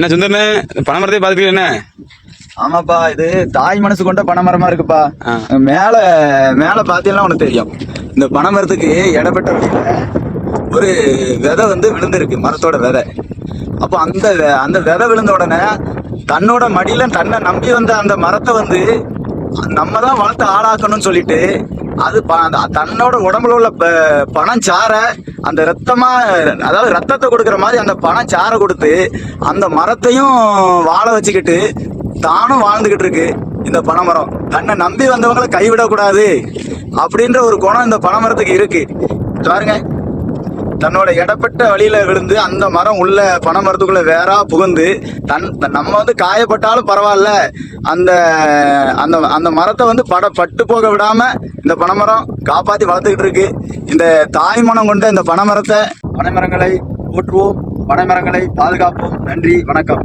என்ன சுந்தரனே, பனைமரத்தையே பாத்துக்கல என்ன? ஆமாப்பா, இது தாய் மனசு கொண்ட பனைமரமா இருக்குப்பா. மேல மேல பாத்தீங்கன்னா உனக்கு தெரியும். இந்த பனைமரத்துக்கு இடப்பட்ட வழியில ஒரு விதை விழுந்திருக்கு, மரத்தோட விதை. அப்போ அந்த விதை விழுந்த உடனே தன்னோட மடியில தன்னை நம்பி வந்த அந்த மரத்தை நம்ம தான் வளர்த்து ஆளாக்கணும்னு சொல்லிட்டு அது தன்னோட உடம்புல உள்ள பனஞ்சார அந்த ரத்தமா, அதாவது ரத்தத்தை கொடுக்குற மாதிரி அந்த பனஞ்சாரை கொடுத்து அந்த மரத்தையும் வாழ வச்சுக்கிட்டு தானும் வாழ்ந்துகிட்டு இருக்கு. இந்த பனைமரம் தன்னை நம்பி வந்தவங்களை கைவிடக்கூடாது அப்படின்ற ஒரு குணம் இந்த பனைமரத்துக்கு இருக்கு. பாருங்க, தன்னோட இடப்பட்ட வழியில விழுந்து அந்த மரம் உள்ள பனைமரத்துக்குள்ள வேறா புகுந்து நம்ம காயப்பட்டாலும் பரவாயில்ல, அந்த அந்த அந்த மரத்தை பட்டு போக விடாம இந்த பனைமரம் காப்பாத்தி வளர்த்துக்கிட்டு இருக்கு. இந்த தாய்மனம் கொண்ட இந்த பனைமரங்களை போற்றுவோம், பனைமரங்களை பாதுகாப்போம். நன்றி, வணக்கம்.